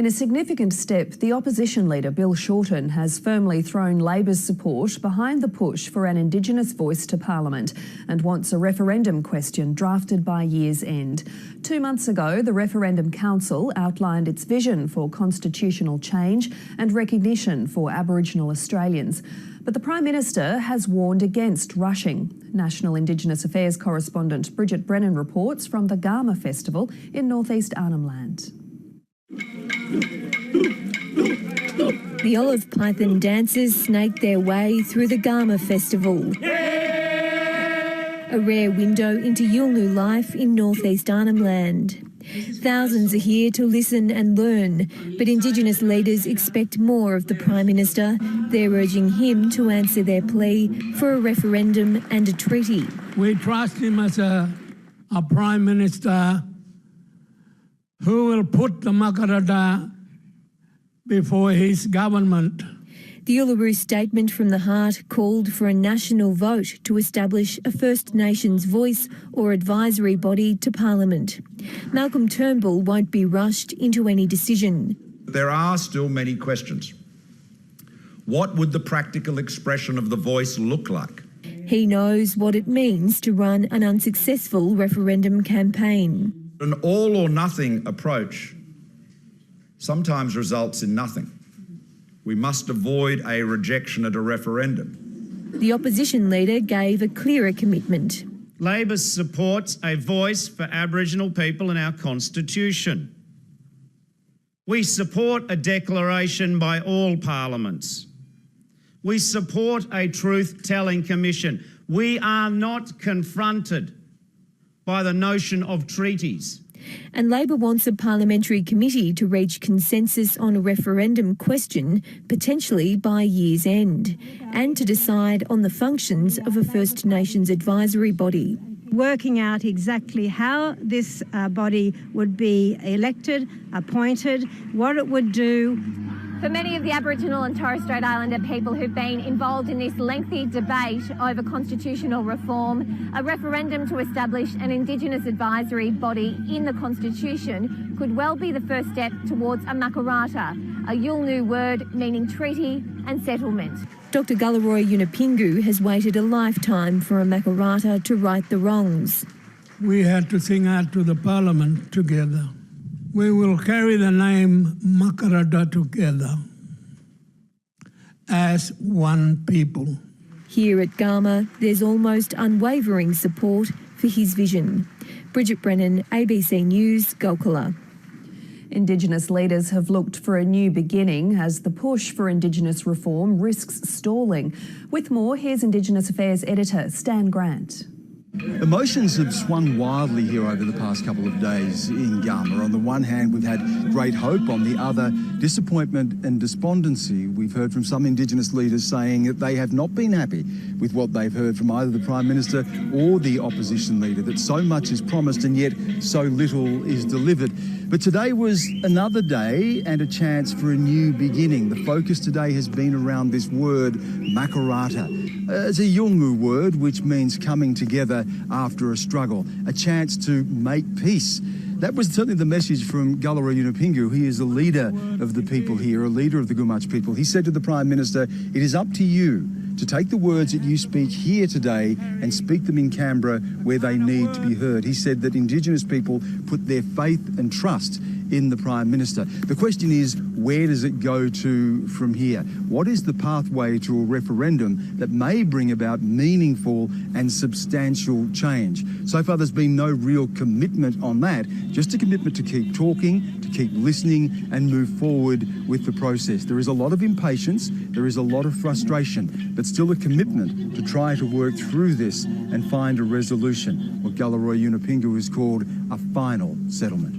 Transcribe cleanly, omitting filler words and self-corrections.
In a significant step, the opposition leader Bill Shorten has firmly thrown Labor's support behind the push for an Indigenous voice to Parliament and wants a referendum question drafted by year's end. 2 months ago, the Referendum Council outlined its vision for constitutional change and recognition for Aboriginal Australians. But the Prime Minister has warned against rushing. National Indigenous Affairs correspondent Bridget Brennan reports from the Garma Festival in northeast Arnhem Land. The olive python dancers snake their way through the Garma Festival. A rare window into Yolngu life in northeast Arnhem Land. Thousands are here to listen and learn, but Indigenous leaders expect more of the Prime Minister. They're urging him to answer their plea for a referendum and a treaty. We trust him as a Prime Minister who will put the Makarrata before his government. The Uluru Statement from the Heart called for a national vote to establish a First Nations voice or advisory body to Parliament. Malcolm Turnbull won't be rushed into any decision. There are still many questions. What would the practical expression of the voice look like? He knows what it means to run an unsuccessful referendum campaign. An all or nothing approach sometimes results in nothing. We must avoid a rejection at a referendum. The opposition leader gave a clearer commitment. Labor supports a voice for Aboriginal people in our Constitution. We support a declaration by all parliaments. We support a truth-telling commission. We are not confronted by the notion of treaties. And Labor wants a parliamentary committee to reach consensus on a referendum question, potentially by year's end, and to decide on the functions of a First Nations advisory body. Working out exactly how this body would be elected, appointed, what it would do. For many of the Aboriginal and Torres Strait Islander people who've been involved in this lengthy debate over constitutional reform, a referendum to establish an Indigenous advisory body in the Constitution could well be the first step towards a Makarrata, a Yolngu word meaning treaty and settlement. Dr Galarrwuy Yunupingu has waited a lifetime for a Makarrata to right the wrongs. We had to sing out to the Parliament together. We will carry the name Makarrata together as one people. Here at Garma, there's almost unwavering support for his vision. Bridget Brennan, ABC News, Golkala. Indigenous leaders have looked for a new beginning as the push for Indigenous reform risks stalling. With more, here's Indigenous Affairs editor Stan Grant. Emotions have swung wildly here over the past couple of days in Garma. On the one hand, we've had great hope. On the other, disappointment and despondency. We've heard from some Indigenous leaders saying that they have not been happy with what they've heard from either the Prime Minister or the opposition leader, that so much is promised and yet so little is delivered. But today was another day and a chance for a new beginning. The focus today has been around this word, Makarrata. It's a Yolngu word which means coming together after a struggle, a chance to make peace. That was certainly the message from Galarrwuy Yunupingu. He is a leader of the people here, a leader of the Gumatj people. He said to the Prime Minister, it is up to you to take the words that you speak here today and speak them in Canberra where they need to be heard. He said that Indigenous people put their faith and trust in the Prime Minister. The question is, where does it go to from here? What is the pathway to a referendum that may bring about meaningful and substantial change? So far, there's been no real commitment on that, just a commitment to keep talking, to keep listening and move forward with the process. There is a lot of impatience, there is a lot of frustration, but still a commitment to try to work through this and find a resolution, what Galarrwuy Yunupingu has called a final settlement.